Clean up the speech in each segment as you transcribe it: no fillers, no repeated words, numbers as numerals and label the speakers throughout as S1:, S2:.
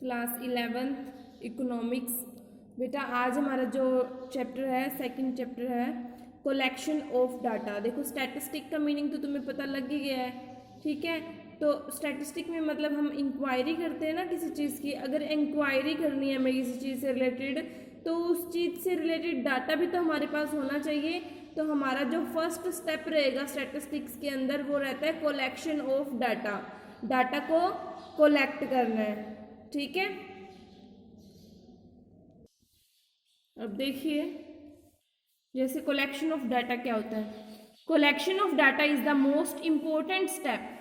S1: Class 11th economics. बेटा आज हमारा जो चैप्टर है, सेकंड चैप्टर है कलेक्शन ऑफ डाटा। देखो स्टैटिस्टिक का मीनिंग तो तुम्हें पता लग ही गया है, ठीक है। तो स्टैटिस्टिक में मतलब हम इंक्वायरी करते हैं ना किसी चीज़ की। अगर इंक्वायरी करनी है हमें किसी चीज़ से रिलेटेड, तो उस चीज़ से रिलेटेड डाटा भी तो हमारे पास होना चाहिए। तो हमारा जो फर्स्ट स्टेप रहेगा स्टैटिस्टिक्स के अंदर वो रहता है कलेक्शन ऑफ डाटा। डाटा को कलेक्ट करना है, ठीक है। अब देखिए जैसे कलेक्शन ऑफ डाटा क्या होता है। Collection of data is the most important step.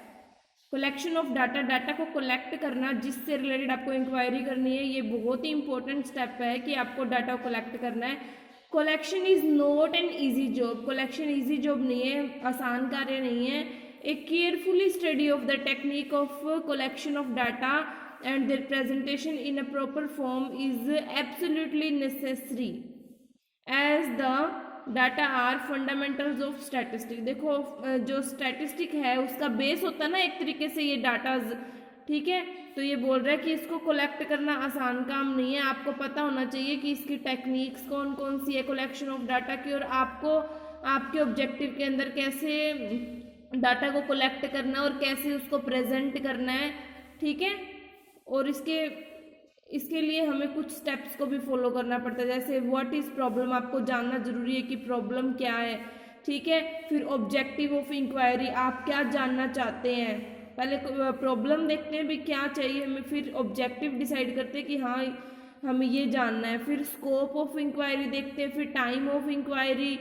S1: Collection of data, data को कलेक्ट करना जिससे रिलेटेड आपको इंक्वायरी करनी है, ये बहुत ही इंपॉर्टेंट स्टेप है कि आपको डाटा को कलेक्ट करना है। Collection is not an easy job. Collection easy job नहीं है, आसान कार्य नहीं है। A carefully study of the technique of collection of data and their presentation in a proper form is absolutely necessary as the data are fundamentals of statistics। देखो जो statistic है उसका बेस होता है ना एक तरीके से ये डाटाज, ठीक है। तो ये बोल रहा है कि इसको कलेक्ट करना आसान काम नहीं है। आपको पता होना चाहिए कि इसकी टेक्निक्स कौन कौन सी है कलेक्शन ऑफ डाटा की, और आपको आपके ऑब्जेक्टिव के अंदर कैसे डाटा को कलेक्ट करना और कैसे उसको प्रेजेंट करना है, ठीक है। और इसके लिए हमें कुछ स्टेप्स को भी फॉलो करना पड़ता है। जैसे व्हाट इज़ प्रॉब्लम, आपको जानना जरूरी है कि प्रॉब्लम क्या है, ठीक है। फिर ऑब्जेक्टिव ऑफ इंक्वायरी, आप क्या जानना चाहते हैं। पहले प्रॉब्लम देखते हैं भी क्या चाहिए हमें, फिर ऑब्जेक्टिव डिसाइड करते हैं कि हाँ हमें ये जानना है। फिर स्कोप ऑफ इंक्वायरी देखते हैं, फिर time of inquiry,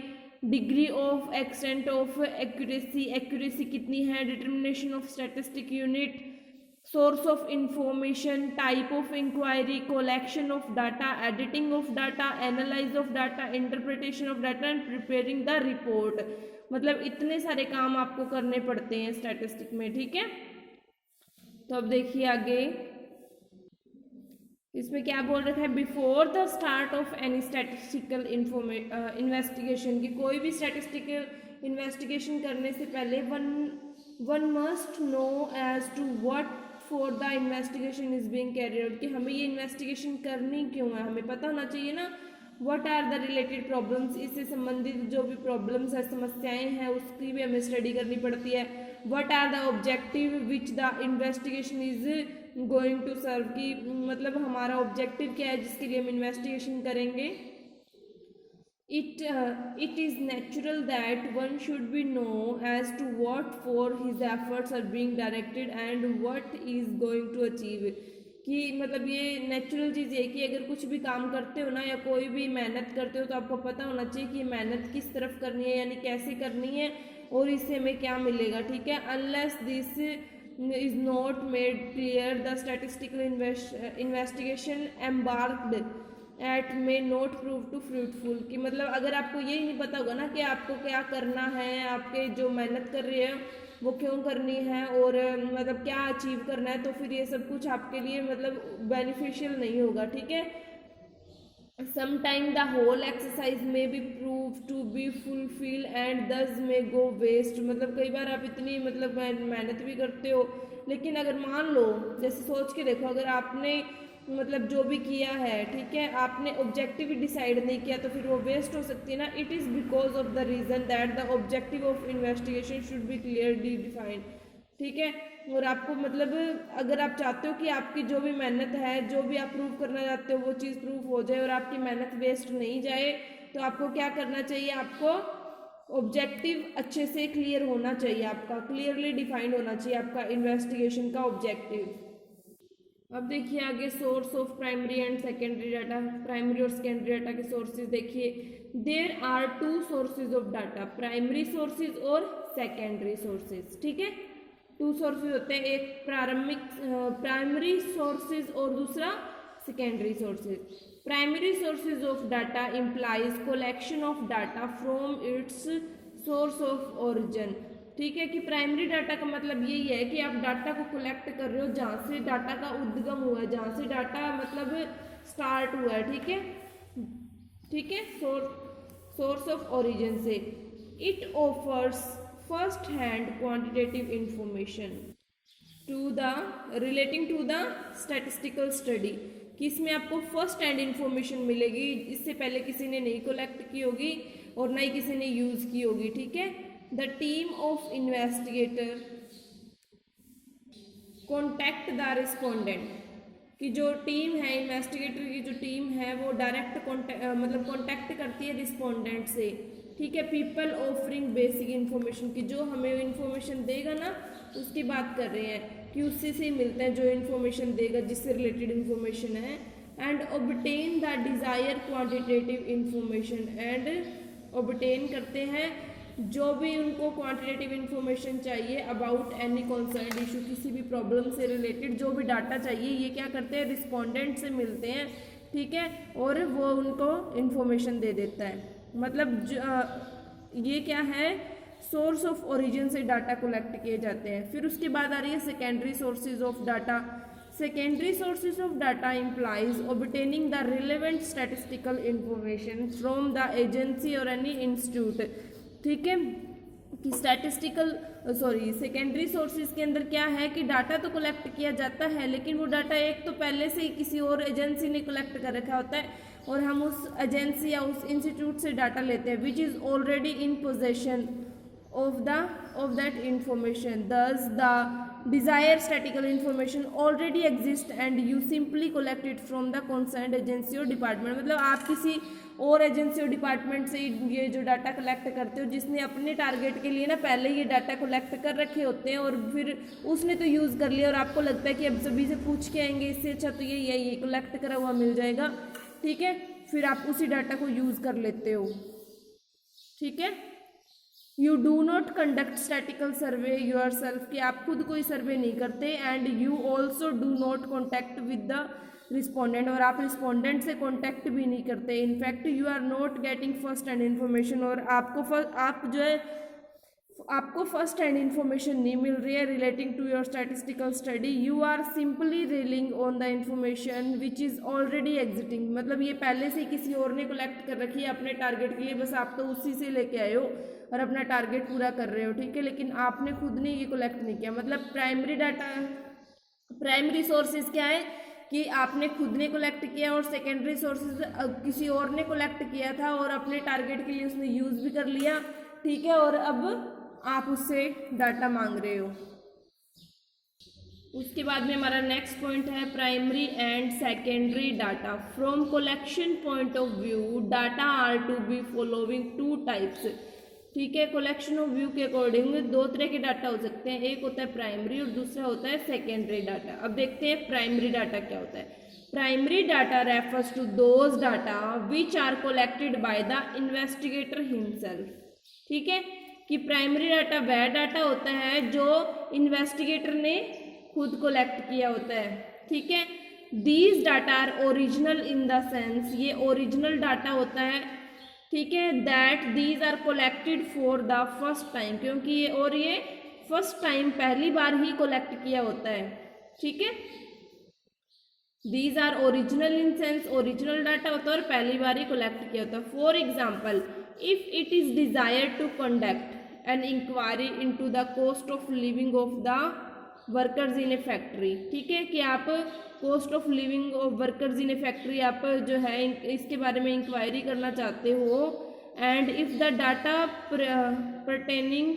S1: degree of extent of accuracy, accuracy कितनी है, determination of statistic unit, source of information, type of inquiry, collection of data, editing of data, analyze of data, interpretation of data and preparing the report। मतलब इतने सारे काम आपको करने पड़ते हैं स्टैटिस्टिक में, ठीक है। तो अब देखिए आगे इसमें क्या बोल रखा है, before the start of any statistical investigation, की कोई भी स्टैटिस्टिकल इन्वेस्टिगेशन करने से पहले one must know as to what for the investigation is being carried out, कि हमें ये इन्वेस्टिगेशन करनी क्यों है, हमें पता होना चाहिए ना। What are the related problems, इससे संबंधित जो भी प्रॉब्लम्स है, समस्याएं हैं, उसकी भी हमें स्टडी करनी पड़ती है। What are the objective which the investigation is going to serve, की मतलब हमारा ऑब्जेक्टिव क्या है जिसके लिए हम इन्वेस्टिगेशन करेंगे। It is natural that one should be know as to what for his efforts are being directed and what is going to achieve, कि मतलब ये नेचुरल चीज़ है कि अगर कुछ भी काम करते हो ना या कोई भी मेहनत करते हो तो आपको पता होना चाहिए कि मेहनत किस तरफ करनी है, यानी कैसे करनी है और इससे हमें क्या मिलेगा, ठीक है। Unless this is not made clear the statistical investigation embarked at may not prove to fruitful, कि मतलब अगर आपको यही नहीं पता होगा ना कि आपको क्या करना है, आपके जो मेहनत कर रही है वो क्यों करनी है और मतलब क्या अचीव करना है, तो फिर ये सब कुछ आपके लिए मतलब बेनिफिशियल नहीं होगा, ठीक है। Sometime the whole exercise may be proved to be fulfill and thus may go waste, मतलब कई बार आप इतनी मतलब मेहनत भी करते हो लेकिन अगर मान लो, जैसे सोच के देखो, अगर आपने मतलब जो भी किया है, ठीक है, आपने ऑब्जेक्टिव डिसाइड नहीं किया तो फिर वो वेस्ट हो सकती है ना। It is because of the reason that the objective of investigation should be clearly defined, ठीक है। और आपको मतलब अगर आप चाहते हो कि आपकी जो भी मेहनत है, जो भी आप प्रूव करना चाहते हो वो चीज़ प्रूव हो जाए और आपकी मेहनत वेस्ट नहीं जाए, तो आपको क्या करना चाहिए, आपको ऑब्जेक्टिव अच्छे से क्लियर होना चाहिए, आपका क्लियरली डिफाइंड होना चाहिए आपका इन्वेस्टिगेशन का ऑब्जेक्टिव। अब देखिए आगे source of primary and secondary data. Primary और सेकेंडरी डाटा के सोर्सेज देखिए, there are two sources of data, primary sources और सेकेंडरी सोर्सेज, ठीक है। टू सोर्सेज होते हैं, एक प्राइमरी सोर्सेज और दूसरा secondary sources. Primary sources of data implies collection of data from its source of origin, ठीक है। कि प्राइमरी डाटा का मतलब यही है कि आप डाटा को कलेक्ट कर रहे हो जहाँ से डाटा का उद्गम हुआ है, जहाँ से डाटा मतलब स्टार्ट हुआ है, ठीक है, ठीक है, सोर्स ऑफ ओरिजिन से। It offers first hand quantitative information, to the relating to the statistical study, कि इसमें आपको फर्स्ट हैंड इंफॉर्मेशन मिलेगी, इससे पहले किसी ने नहीं कलेक्ट की होगी और ना ही किसी ने यूज़ की होगी, ठीक है। The team of investigator contact the respondent, कि जो टीम है इन्वेस्टिगेटर की जो टीम है वो डायरेक्ट कॉन्टैक्ट करती है रिस्पोंडेंट से, ठीक है। पीपल ऑफरिंग बेसिक इन्फॉर्मेशन, की जो हमें इन्फॉर्मेशन देगा ना उसकी बात कर रहे हैं कि उससे से मिलते हैं जो इन्फॉर्मेशन देगा जिससे रिलेटेड इन्फॉर्मेशन है। And obtain the desire quantitative information, and obtain करते हैं जो भी उनको क्वांटिटेटिव इन्फॉर्मेशन चाहिए अबाउट एनी कॉन्सर्न इशू, किसी भी प्रॉब्लम से रिलेटेड जो भी डाटा चाहिए ये क्या करते हैं रिस्पोंडेंट से मिलते हैं, ठीक है, और वो उनको इन्फॉर्मेशन दे देता है। मतलब ये क्या है, सोर्स ऑफ ओरिजिन से डाटा कलेक्ट किए जाते हैं। फिर उसके बाद आ रही है secondary sources of data. Secondary sources of data implies obtaining the relevant statistical information from the agency और एनी इंस्टीट्यूट, ठीक है। कि सेकेंडरी सोर्सेज के अंदर क्या है कि डाटा तो कलेक्ट किया जाता है लेकिन वो डाटा एक तो पहले से ही किसी और एजेंसी ने कलेक्ट कर रखा होता है और हम उस एजेंसी या उस इंस्टीट्यूट से डाटा लेते हैं विच is already in possession of that information. Thus the desired statistical information already exists and you simply collect it from the concerned agency or department। मतलब आप किसी और एजेंसी और डिपार्टमेंट से ये जो डाटा कलेक्ट करते हो जिसने अपने टारगेट के लिए ना पहले ये डाटा कलेक्ट कर रखे होते हैं और फिर उसने तो यूज़ कर लिया और आपको लगता है कि अब सभी से पूछ के आएंगे इससे अच्छा तो ये कलेक्ट करा हुआ मिल जाएगा, ठीक है। फिर आप उसी डाटा को यूज़ कर लेते हो, ठीक है। You do not conduct statical survey yourself, कि आप खुद कोई सर्वे नहीं करते। And you also do not contact with the respondent, और आप रिस्पोंडेंट से कॉन्टैक्ट भी नहीं करते। In fact you are not getting first hand information, और आपको फर्स्ट हैंड इन्फॉर्मेशन नहीं मिल रही है relating to your statistical study. You are simply relying on the information which is already existing, मतलब ये पहले से किसी और ने कलेक्ट कर रखी है अपने टारगेट के लिए, बस आप तो उसी से लेके आए हो और अपना टारगेट पूरा कर रहे हो, ठीक है, लेकिन आपने खुद ने ये कलेक्ट नहीं किया। मतलब प्राइमरी सोर्सेज क्या है कि आपने खुद ने कलेक्ट किया और सेकेंडरी सोर्सेज किसी और ने कलेक्ट किया था और अपने टारगेट के लिए उसने यूज़ भी कर लिया, ठीक है, और अब आप उससे डाटा मांग रहे हो। उसके बाद में हमारा नेक्स्ट पॉइंट है primary and secondary data. From collection point of view data are to be following two types, ठीक है। कलेक्शन ऑफ व्यू के अकॉर्डिंग दो तरह के डाटा हो सकते हैं, एक होता है प्राइमरी और दूसरा होता है सेकेंडरी डाटा। अब देखते हैं प्राइमरी डाटा क्या होता है। Primary data refers to those data which are collected by the investigator himself, ठीक है, कि प्राइमरी डाटा वह डाटा होता है जो इन्वेस्टिगेटर ने खुद कलेक्ट किया होता है, ठीक है। These data are original in the sense, ये ओरिजिनल डाटा होता है, ठीक है, that these are collected for the first time, क्योंकि ये फर्स्ट टाइम पहली बार ही कलेक्ट किया होता है, ठीक है। These are original in sense, original data होता है और पहली बार ही कलेक्ट किया होता है। For example, if it is desired to conduct an inquiry into the cost of living of the workers in a factory, ठीक है, कि आप cost of living of workers in a factory आप जो है इसके बारे में इंक्वायरी करना चाहते हो। And if the data pertaining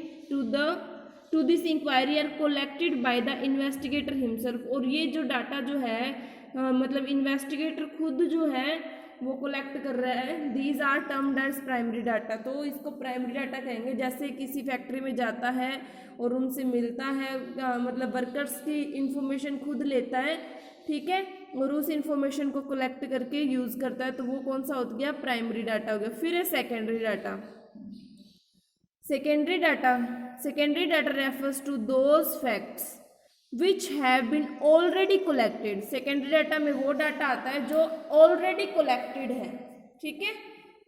S1: to this inquiry are collected by the investigator himself, और ये जो डाटा जो है मतलब इन्वेस्टिगेटर खुद जो है वो कलेक्ट कर रहा है, these are termed as primary data. तो इसको प्राइमरी डाटा कहेंगे। जैसे किसी फैक्ट्री में जाता है और उनसे मिलता है, मतलब वर्कर्स की इंफॉर्मेशन खुद लेता है, ठीक है, और उस इंफॉर्मेशन को कलेक्ट करके यूज़ करता है, तो वो कौन सा हो गया, प्राइमरी डाटा हो गया। फिर है secondary data. Secondary data refers to those facts which have been already collected. Secondary data में वो डाटा आता है जो ऑलरेडी कलेक्टेड है, ठीक है,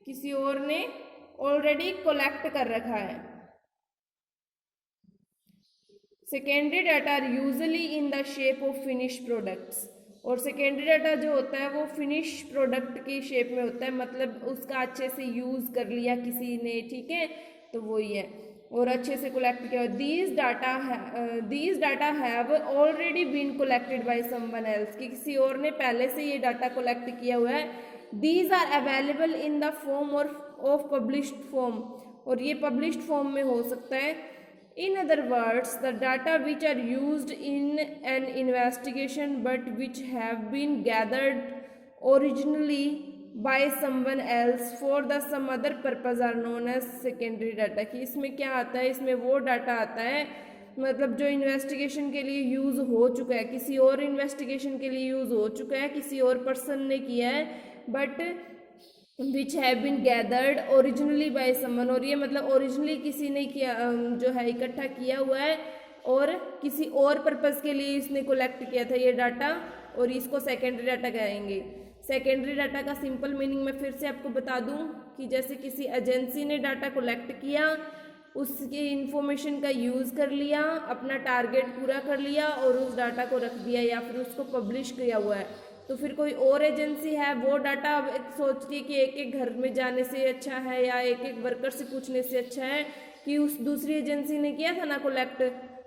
S1: किसी और ने ऑलरेडी कलेक्ट कर रखा है। Secondary data are usually in the shape of finish products, और सेकेंडरी डाटा जो होता है वो फिनिश प्रोडक्ट की शेप में होता है, मतलब उसका अच्छे से यूज़ कर लिया किसी ने, ठीक है, तो वही है। और अच्छे से कलेक्ट किया। These data have already been collected by someone else, कि किसी और ने पहले से ये डाटा कलेक्ट किया हुआ है। These are available in the form और ऑफ पब्लिश्ड फॉर्म, और ये पब्लिश्ड फॉर्म में हो सकता है। In other words the data which are used in an investigation but which have been gathered originally by someone else for the some other purpose are known as secondary data। कि इसमें क्या आता है, इसमें वो डाटा आता है मतलब जो इन्वेस्टिगेशन के लिए यूज़ हो चुका है, किसी और इन्वेस्टिगेशन के लिए यूज़ हो चुका है, किसी और पर्सन ने किया है, but which have been gathered originally by someone, और ये मतलब ओरिजिनली किसी ने किया जो है इकट्ठा किया हुआ है और किसी और पर्पज़ के लिए इसने कलेक्ट किया था ये डाटा, और इसको सेकेंडरी डाटा कहेंगे। सेकेंडरी डाटा का सिंपल मीनिंग मैं फिर से आपको बता दूं कि जैसे किसी एजेंसी ने डाटा कलेक्ट किया, उसकी इंफॉर्मेशन का यूज़ कर लिया, अपना टारगेट पूरा कर लिया और उस डाटा को रख दिया या फिर उसको पब्लिश किया हुआ है, तो फिर कोई और एजेंसी है वो डाटा सोचती है कि एक एक घर में जाने से अच्छा है या एक एक वर्कर से पूछने से अच्छा है कि उस दूसरी एजेंसी ने किया था ना कलेक्ट,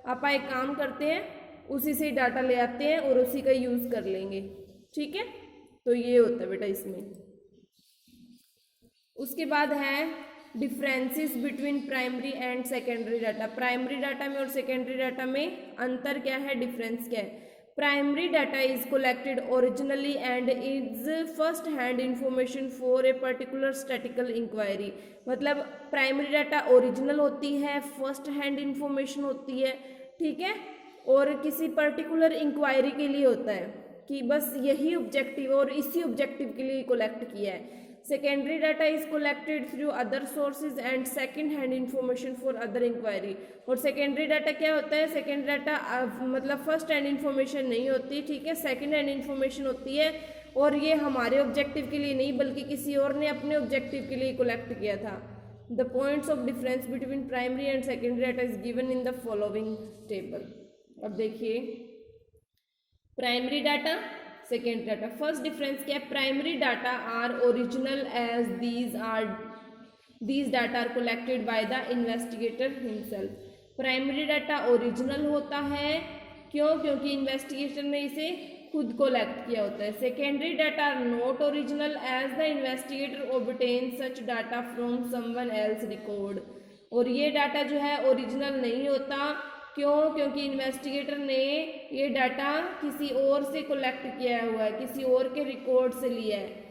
S1: आप एक काम करते हैं उसी से ही डाटा ले आते हैं और उसी का यूज़ कर लेंगे। ठीक है, तो ये होता है बेटा इसमें। उसके बाद है differences between primary and secondary data. Primary data में और सेकेंडरी डाटा में अंतर क्या है, डिफरेंस क्या है। Primary data is collected originally and is first hand information for a particular statical inquiry. मतलब प्राइमरी डाटा ओरिजिनल होती है, फर्स्ट हैंड इंफॉर्मेशन होती है, ठीक है, और किसी पर्टिकुलर इंक्वायरी के लिए होता है कि बस यही ऑब्जेक्टिव और इसी ऑब्जेक्टिव के लिए कलेक्ट किया है। Secondary data is collected through other sources and second hand information for other inquiry. और सेकेंडरी डाटा क्या होता है, सेकेंडरी डाटा मतलब फर्स्ट हैंड इंफॉर्मेशन नहीं होती, ठीक है, सेकंड हैंड इंफॉर्मेशन होती है, और ये हमारे ऑब्जेक्टिव के लिए नहीं बल्कि किसी और ने अपने ऑब्जेक्टिव के लिए कलेक्ट किया था। The points of difference between primary and secondary data is given in the following table. अब देखिए primary data, secondary data. First difference क्या है, primary data are original as these data are collected by the investigator himself. Primary data original होता है, क्यों, क्योंकि investigator ने इसे खुद कलेक्ट किया होता है। Secondary data are not original as the investigator obtain such data from someone else record. और ये डाटा जो है ओरिजिनल नहीं होता, क्यों, क्योंकि इन्वेस्टिगेटर ने ये डाटा किसी और से कलेक्ट किया हुआ है, किसी और के रिकॉर्ड से लिया है।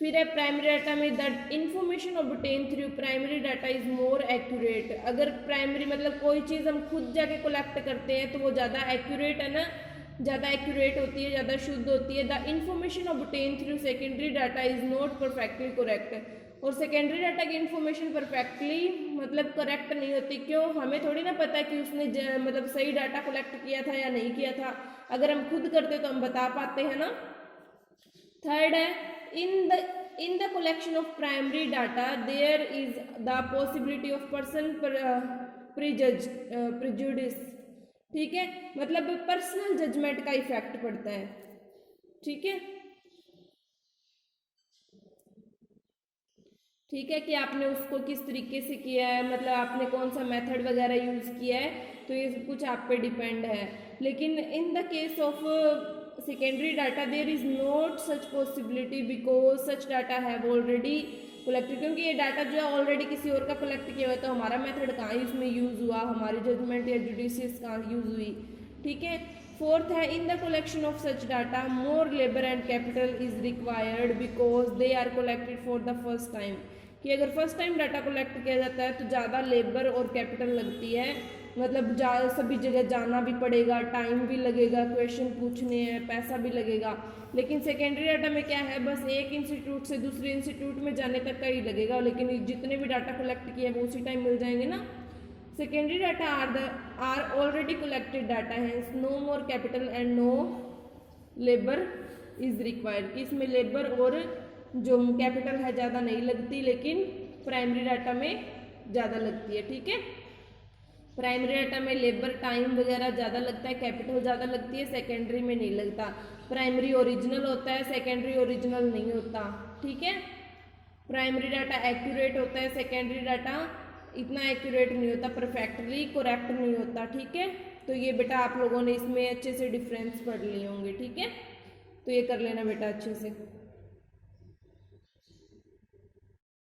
S1: फिर है प्राइमरी डाटा में that information obtain through primary data is more accurate. अगर प्राइमरी मतलब कोई चीज़ हम खुद जाके कलेक्ट करते हैं तो वो ज़्यादा एक्यूरेट है ना, ज़्यादा एक्यूरेट होती है, ज़्यादा शुद्ध होती है। The information obtain through secondary data is not perfectly correct. और सेकेंडरी डाटा की इन्फॉर्मेशन परफेक्टली मतलब करेक्ट नहीं होती, क्यों, हमें थोड़ी ना पता कि उसने मतलब सही डाटा कलेक्ट किया था या नहीं किया था। अगर हम खुद करते तो हम बता पाते हैं ना। थर्ड है in the collection of primary data there is the possibility of person prejudice. ठीक है, मतलब पर्सनल जजमेंट का इफेक्ट पड़ता है। ठीक है, ठीक है, कि आपने उसको किस तरीके से किया है, मतलब आपने कौन सा मेथड वगैरह यूज़ किया है, तो ये सब कुछ आप पे डिपेंड है। लेकिन in the case of secondary data there is not such possibility because such data have already collected. क्योंकि ये डाटा जो है ऑलरेडी किसी और का कलेक्ट किया हुआ है, तो हमारा मेथड कहाँ इसमें यूज़ हुआ, हमारी जजमेंट या जुडिशियस कहाँ यूज़ हुई। ठीक है, फोर्थ है in the collection of such data more labour and capital is required because they are collected for the first time. कि अगर फर्स्ट टाइम डाटा कलेक्ट किया जाता है तो ज़्यादा लेबर और कैपिटल लगती है, मतलब सभी जगह जाना भी पड़ेगा, टाइम भी लगेगा, क्वेश्चन पूछने हैं, पैसा भी लगेगा। लेकिन सेकेंडरी डाटा में क्या है, बस एक इंस्टीट्यूट से दूसरे इंस्टीट्यूट में जाने तक का ही लगेगा, लेकिन जितने भी डाटा कलेक्ट किए वो उसी टाइम मिल जाएंगे ना। Secondary data are already collected data है, no more capital and no labour is required. कि इसमें लेबर और जो कैपिटल है ज़्यादा नहीं लगती, लेकिन प्राइमरी डाटा में ज़्यादा लगती है। ठीक है, प्राइमरी डाटा में लेबर टाइम वगैरह ज़्यादा लगता है, कैपिटल ज़्यादा लगती है, सेकेंडरी में नहीं लगता। प्राइमरी ओरिजिनल होता है, सेकेंडरी ओरिजिनल नहीं होता। ठीक है, प्राइमरी डाटा एक्यूरेट होता है, सेकेंडरी डाटा इतना एक्यूरेट नहीं होता, परफेक्टली करेक्ट नहीं होता, ठीक है। तो ये बेटा आप लोगों ने इसमें अच्छे से डिफरेंस पढ़ लिए होंगे, ठीक है। तो ये कर लेना बेटा अच्छे से।